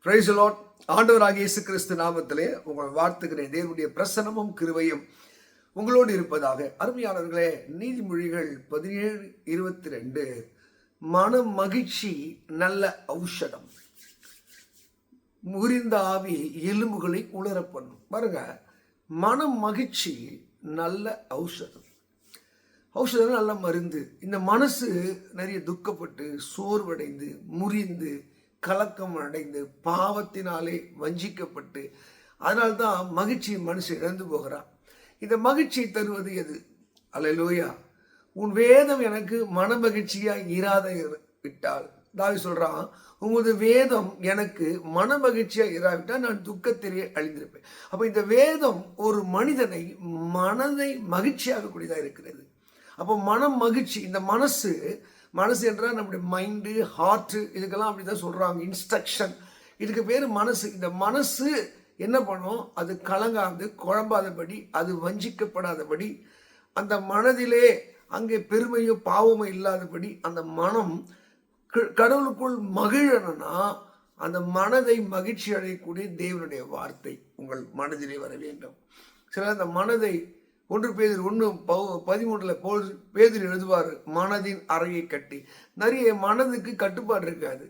Praise the Lord. ஆண்டவராகிய இயேசு கிறிஸ்து நாமத்திலே உங்களை வாழ்த்துகிறேன். தேவனுடைய பிரசன்னமும் கிருபையும் உங்களோடு இருப்பதாக. அருமையானவர்களே, நீதிமொழிகள் 17:22 மன மகிழ்ச்சி நல்ல ஔஷதம், முறிந்த ஆவி எலும்புகளை உலர பண்ணும். பாருங்க, மன மகிழ்ச்சி நல்ல ஔஷதம். ஔஷதம் நல்ல மருந்து. இந்த மனசு நிறைய துக்கப்பட்டு சோர்வடைந்து முறிந்து கலக்கம் அடைந்து பாவத்தினாலே வஞ்சிக்கப்பட்டு அதனால்தான் மகிழ்ச்சி மனுஷன் இழந்து போகிறான். இந்த மகிழ்ச்சியை தருவது எது? அல்லேலூயா. உன் வேதம் எனக்கு மன மகிழ்ச்சியா இராத விட்டால், தாவீது சொல்றான், உங்களது வேதம் எனக்கு மன மகிழ்ச்சியா இராவிட்டால் நான் துக்கத்திலே அழிந்திருப்பேன். அப்ப இந்த வேதம் ஒரு மனிதனை மனதை மகிழ்ச்சியாக கூடியதாக இருக்கிறது. அப்போ மனம் மகிழ்ச்சி. இந்த மனசு என்றால் நம்முடைய மைண்டு, ஹார்ட்டு, இதுக்கெல்லாம் அப்படி தான் சொல்கிறாங்க, இன்ஸ்ட்ரக்ஷன். இதுக்கு பேர் மனசு. இந்த மனசு என்ன பண்ணும்? அது கலங்காது, குழம்பாதபடி, அது வஞ்சிக்கப்படாதபடி, அந்த மனதிலே அங்கே பெருமையோ பாவமோ இல்லாதபடி அந்த மனம் கடவுளுக்குள் மகிழணும்னா அந்த மனதை மகிழ்ச்சி அடையக்கூடிய தேவனுடைய வார்த்தை உங்கள் மனதிலே வர வேண்டும். சில அந்த மனதை 1 பேதுரு 1:13 பேதுரு எழுதுவார், மனதின் அறையை கட்டி. நிறைய மனதுக்கு கட்டுப்பாடு இருக்காது.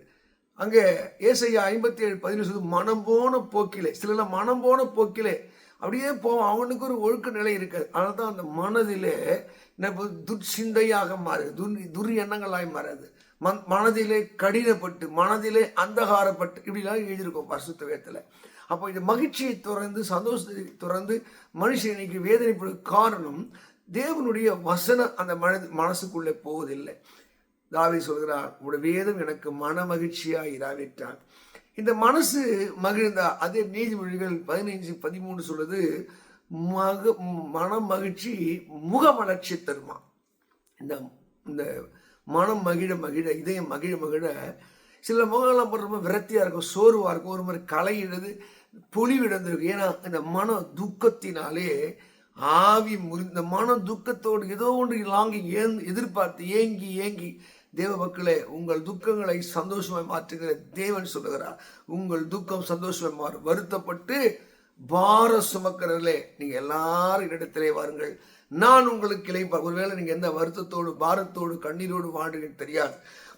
அங்கே ஏசாயா 57:17 மனம் போன போக்கிலே, சிலர் மனம் போன போக்கிலே அப்படியே போவான். அவனுக்கு ஒரு ஒழுக்க நிலை இருக்காது. அதனால தான் அந்த மனதிலே துர்சிந்தையாக மாறுது, துர் எண்ணங்களாய் மாறாது. மனதிலே கடினப்பட்டு, மனதிலே அந்தகாரப்பட்டு, இப்படிலாம் எழுதியிருக்கோம் பரிசுத்த வேதத்தில். அப்போ இந்த மகிழ்ச்சியை துறந்து, சந்தோஷத்தை துறந்து மனுஷன் இன்னைக்கு வேதனைப்படும் காரணம் தேவனுடைய வசனம் அந்த மனசுக்குள்ளே போவதில்லை. தாவீது சொல்கிறார், உடைய வேதம் எனக்கு மன மகிழ்ச்சியா இராவிட்டால். இந்த மனசு மகிழ்ந்தா, அதே நீதிமொழிகள் 15:13 சொல்லுது, மன மகிழ்ச்சி முக மலர்ச்சி தருமா. இந்த மனம் மகிழ மகிழ, இதயம் மகிழ மகிழ சில முகங்கள்லாம் ரொம்ப விரக்தியாக இருக்கும், சோர்வாக இருக்கும், ஒரு மாதிரி களையிடுது, பொலிவிடந்திருக்கு. ஏன்னா இந்த மன துக்கத்தினாலே ஆவி இந்த மன துக்கத்தோடு ஏதோ ஒன்று லாங்கி எதிர்பார்த்து ஏங்கி ஏங்கி, தேவ மக்களே, உங்கள் துக்கங்களை சந்தோஷமாய் மாற்றுகிற தேவன் சொல்லுகிறார், உங்கள் துக்கம் சந்தோஷமாய் மாறும். வருத்தப்பட்டு பார சுமக்கிறவர்களே, நீங்க எல்லாரும் இடத்திலே வாருங்கள், நான் உங்களுக்கு இளைப்பார். ஒருவேளை நீங்க எந்த வருத்தத்தோடு பாரத்தோடு கண்ணீரோடு வாழ்றீங்கன்னு தெரியாது.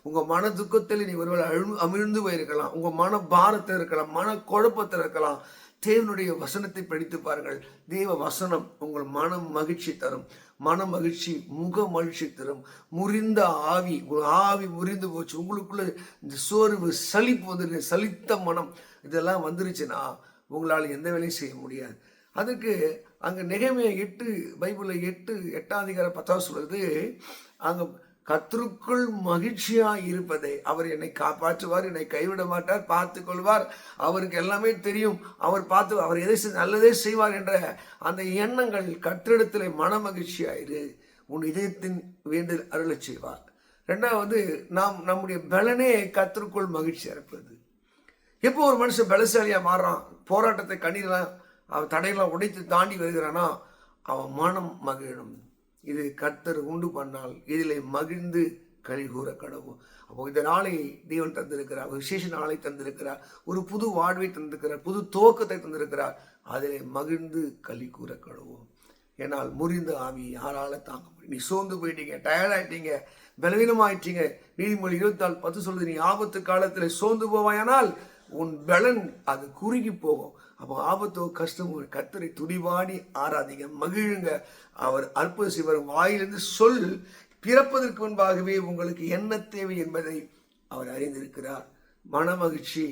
உங்க மன துக்கத்தில் நீ ஒருவேளை அமிழ்ந்து போயிருக்கலாம், உங்க மன பாரத்தில் இருக்கலாம், மன குழப்பத்தில் இருக்கலாம். தேவனுடைய வசனத்தை படித்து பாருங்கள். தேவ வசனம் உங்கள் மனம் மகிழ்ச்சி தரும். மன மகிழ்ச்சி முக மகிழ்ச்சி தரும். முறிந்த ஆவி, ஆவி முறிந்து போச்சு, உங்களுக்குள்ள இந்த சோர்வு, சலிப்பு வந்து, சலித்த மனம் இதெல்லாம் வந்துருச்சுன்னா உங்களால் எந்த வேலையும் செய்ய முடியாது. அதுக்கு அங்கே நெகேமியா 8 பைபிளில் 8:10 சொல்லுது, அங்கே கர்த்தருக்குள் மகிழ்ச்சியா இருப்பதை, அவர் என்னை காப்பாற்றுவார், என்னை கைவிட மாட்டார், பார்த்து கொள்வார், அவருக்கு எல்லாமே தெரியும், அவர் எதை நல்லதே செய்வார் என்ற அந்த எண்ணங்கள் கர்த்தரிடத்திலே மன மகிழ்ச்சியாயிரு, உன் இதயத்தின் வேண்டில் அருளச் செய்வார். 2வது, நம்முடைய பலனே கர்த்தருக்குள் மகிழ்ச்சியா இருப்பது. எப்போ ஒரு மனுஷன் பலசாலியா மாறுறான், போராட்டத்தை கண்ணீரெல்லாம் அவன் தடையெல்லாம் உடைத்து தாண்டி வருகிறானா, அவன் மனம் மகிழும். இது கர்த்தர் உண்டு பண்ணால் இதிலே மகிழ்ந்து களி கூற கடவும். அப்போ இந்த நாளை தேவன் தந்திருக்கிறார், ஒரு விசேஷ நாளை தந்திருக்கிறார், ஒரு புது வாழ்வை தந்திருக்கிறார், புது துவக்கத்தை தந்திருக்கிறார். அதிலே மகிழ்ந்து களி கூற கடவும். ஏன்னால் முறிந்த ஆவி யாரால தாங்க முடியும்? நீ சோர்ந்து போயிட்டீங்க, டயர்ட் ஆயிட்டீங்க, பலவீனமாயிட்டீங்க. நீதிமொழி 24:10 சொல்லுது, நீ ஆபத்து காலத்தில் சோர்ந்து போவாயானால் உன் பலன் அது குறுகி போகும். அப்போ ஆபத்தோ கஷ்டமோ கர்த்தரை துடிவாடி ஆராதிங்க, மகிழுங்க. அவர் அற்புதம் செய்வார். வாயிலிருந்து சொல் பிறப்பதற்கு முன்பாகவே உங்களுக்கு என்ன தேவை என்பதை அவர் அறிந்திருக்கிறார். மன மகிழ்ச்சி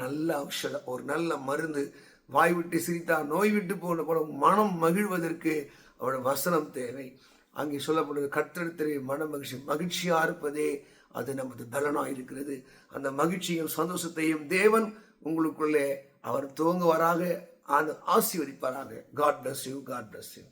நல்ல ஔஷதம், ஒரு நல்ல மருந்து. வாய் விட்டு சிரித்தார் நோய் விட்டு போன மனம் மகிழ்வதற்கு அவருடைய வசனம் தேவை. அங்கே சொல்லப்படுவது கர்த்தரிடத்திலே மன மகிழ்ச்சியா இருப்பதே அது நமது பலனாக இருக்கிறது. அந்த மகிழ்ச்சியும் சந்தோஷத்தையும் தேவன் உங்களுக்குள்ளே அவர் துவங்குவாராக, ஆசீர்வதிப்பாராக. God bless you. God bless you.